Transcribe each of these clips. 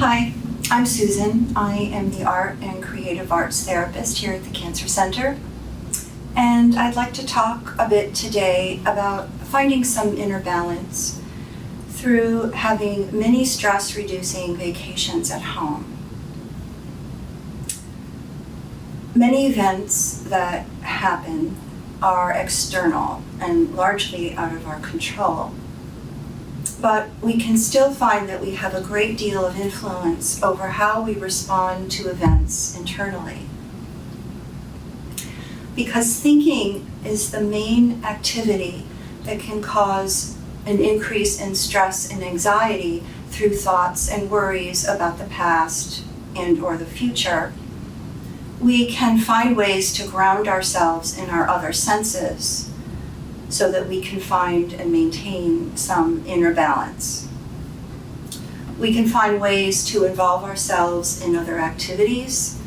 Hi, I'm Susan. I am the art and creative arts therapist here at the Cancer Center. And I'd like to talk a bit today about finding some inner balance through having many stress-reducing vacations at home. Many events that happen are external and largely out of our control. But we can still find that we have a great deal of influence over how we respond to events internally. Because thinking is the main activity that can cause an increase in stress and anxiety through thoughts and worries about the past and or the future. We can find ways to ground ourselves in our other senses so that we can find and maintain some inner balance. We can find ways to involve ourselves in other activities,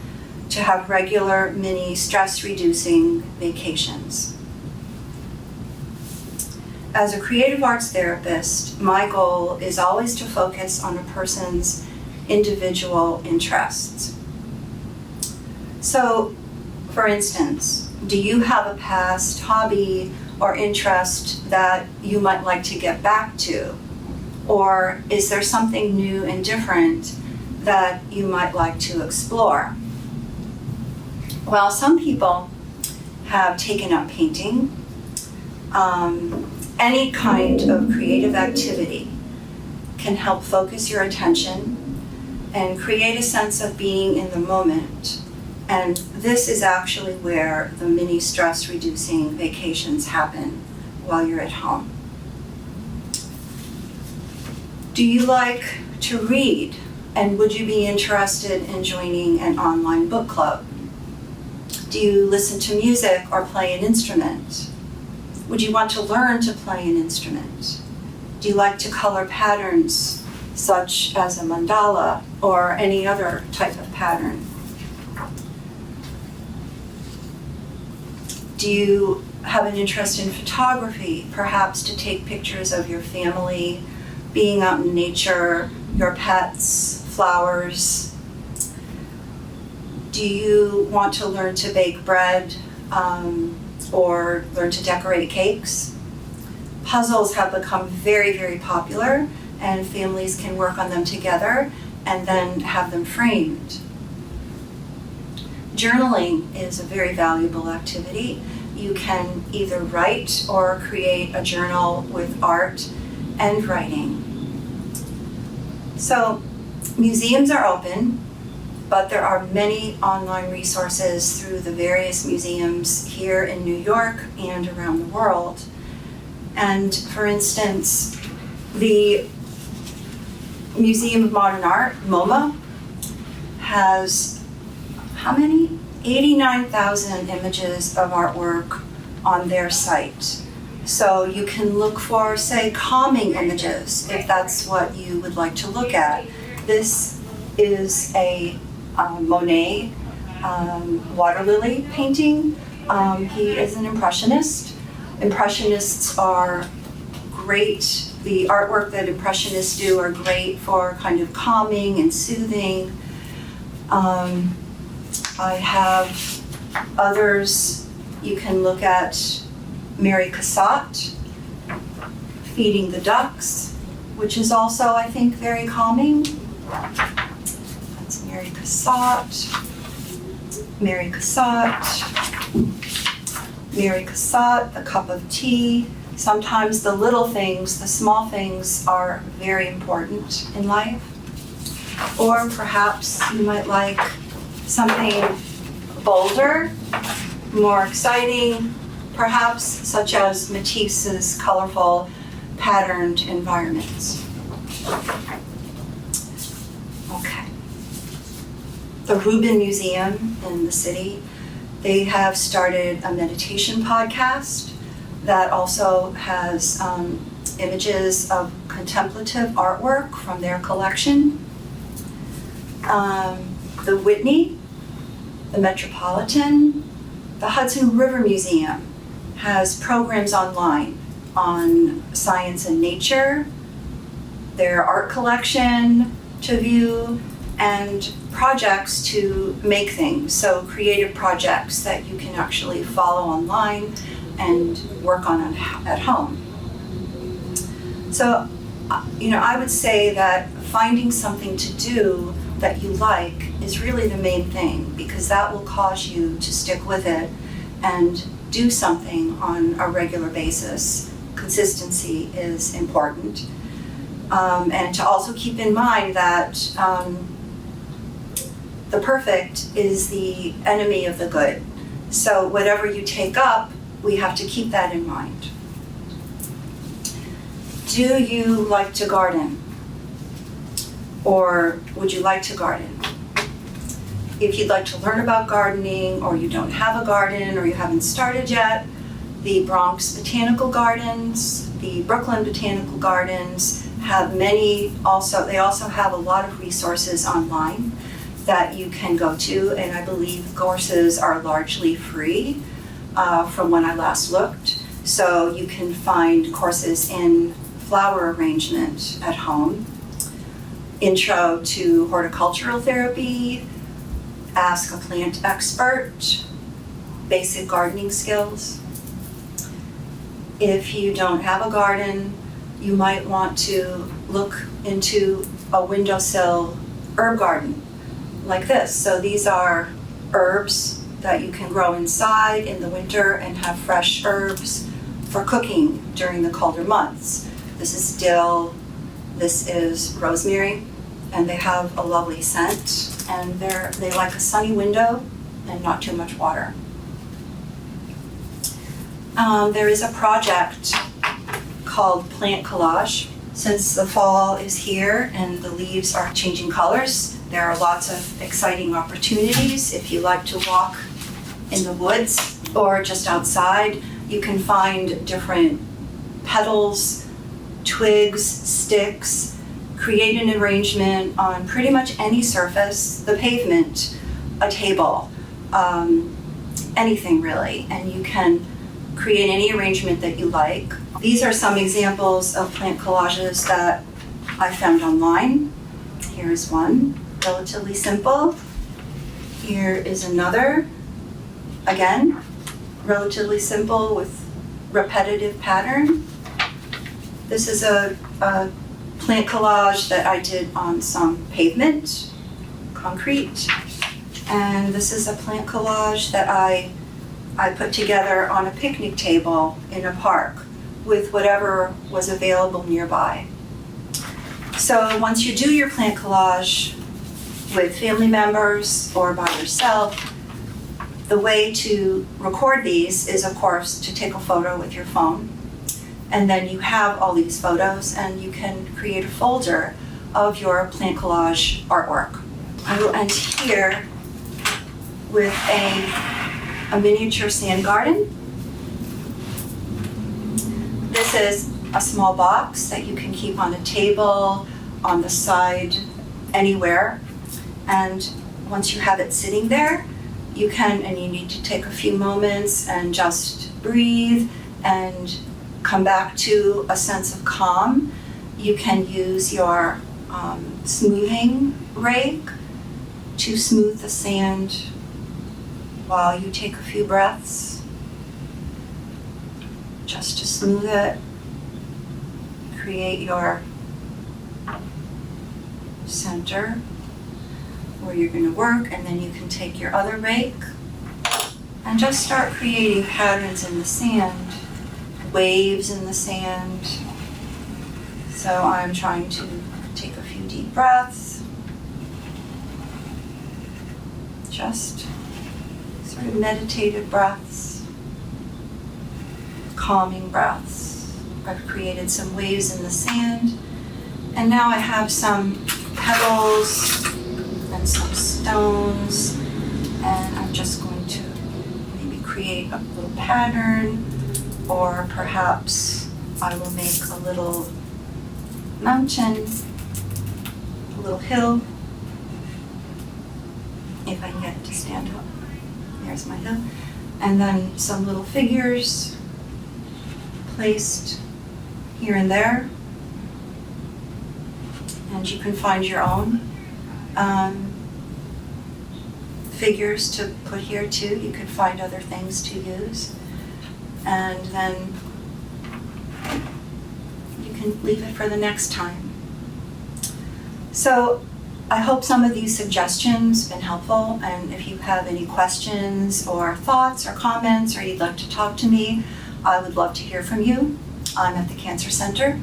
to have regular mini stress-reducing vacations. As a creative arts therapist, my goal is always to focus on a person's individual interests. So, for instance, do you have a past hobby or interest that you might like to get back to? Or is there something new and different that you might like to explore? Well, some people have taken up painting. Any kind of creative activity can help focus your attention and create a sense of being in the moment. And this is actually where the mini stress-reducing vacations happen while you're at home. Do you like to read? And would you be interested in joining an online book club? Do you listen to music or play an instrument? Would you want to learn to play an instrument? Do you like to color patterns such as a mandala or any other type of pattern? Do you have an interest in photography, perhaps to take pictures of your family, being out in nature, your pets, flowers? Do you want to learn to bake bread or learn to decorate cakes? Puzzles have become very, very popular, and families can work on them together and then have them framed. Journaling is a very valuable activity. You can either write or create a journal with art and writing. So, museums are open, but there are many online resources through the various museums here in New York and around the world. And for instance, the Museum of Modern Art, MoMA, has how many? 89,000 images of artwork on their site. So you can look for, say, calming images if that's what you would like to look at. This is a Monet water lily painting. He is an impressionist. Impressionists are great. The artwork that impressionists do are great for kind of calming and soothing. I have others. You can look at Mary Cassatt, Feeding the Ducks, which is also, I think, very calming. That's Mary Cassatt. Mary Cassatt. Mary Cassatt, A Cup of Tea. Sometimes the little things, the small things, are very important in life. Or perhaps you might like something bolder, more exciting, perhaps such as Matisse's colorful, patterned environments. Okay. The Rubin Museum in the city, they have started a meditation podcast that also has images of contemplative artwork from their collection. The Whitney, the Metropolitan, the Hudson River Museum has programs online on science and nature, their art collection, to view, and projects to make things. So creative projects that you can actually follow online and work on at home. So, I would say that finding something to do that you like is really the main thing, because that will cause you to stick with it and do something on a regular basis. Consistency is important. And to also keep in mind that the perfect is the enemy of the good. So whatever you take up, we have to keep that in mind. Do you like to garden? Or would you like to garden? If you'd like to learn about gardening, or you don't have a garden, or you haven't started yet, the Bronx Botanical Gardens, the Brooklyn Botanical Gardens have they also have a lot of resources online that you can go to, and I believe courses are largely free from when I last looked. So you can find courses in flower arrangement at home, intro to horticultural therapy, ask a plant expert, basic gardening skills. If you don't have a garden, you might want to look into a windowsill herb garden like this. So these are herbs that you can grow inside in the winter and have fresh herbs for cooking during the colder months. This is dill, this is rosemary, and they have a lovely scent, and they like a sunny window and not too much water. There is a project called Plant Collage. Since the fall is here and the leaves are changing colors, there are lots of exciting opportunities. If you like to walk in the woods or just outside, you can find different petals, twigs, sticks, create an arrangement on pretty much any surface, the pavement, a table, anything really, and you can create any arrangement that you like. These are some examples of plant collages that I found online. Here is one, relatively simple. Here is another, again, relatively simple with repetitive pattern. This is a plant collage that I did on some pavement, concrete. And this is a plant collage that I put together on a picnic table in a park with whatever was available nearby. So once you do your plant collage with family members or by yourself, the way to record these is, of course, to take a photo with your phone. And then you have all these photos and you can create a folder of your plant collage artwork. I will end here with a miniature sand garden. This is a small box that you can keep on a table, on the side, anywhere. And once you have it sitting there, you need to take a few moments and just breathe and come back to a sense of calm. You can use your smoothing rake to smooth the sand while you take a few breaths, just to smooth it, create your center where you're going to work, and then you can take your other rake and just start creating patterns in the sand, waves in the sand. So I'm trying to take a few deep breaths, just sort of meditative breaths, calming breaths. I've created some waves in the sand, and now I have some petals and some stones, and I'm just going to maybe create a little pattern, or perhaps I will make a little mountain, a little hill, if I can get it to stand up. There's my hill. And then some little figures placed here and there. and you can find your own figures to put here too. You could find other things to use, and then you can leave it for the next time. So I hope some of these suggestions have been helpful, and if you have any questions or thoughts or comments, or you'd like to talk to me, I would love to hear from you. I'm at the Cancer Center,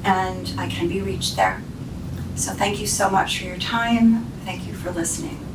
and I can be reached there. So thank you so much for your time. Thank you for listening.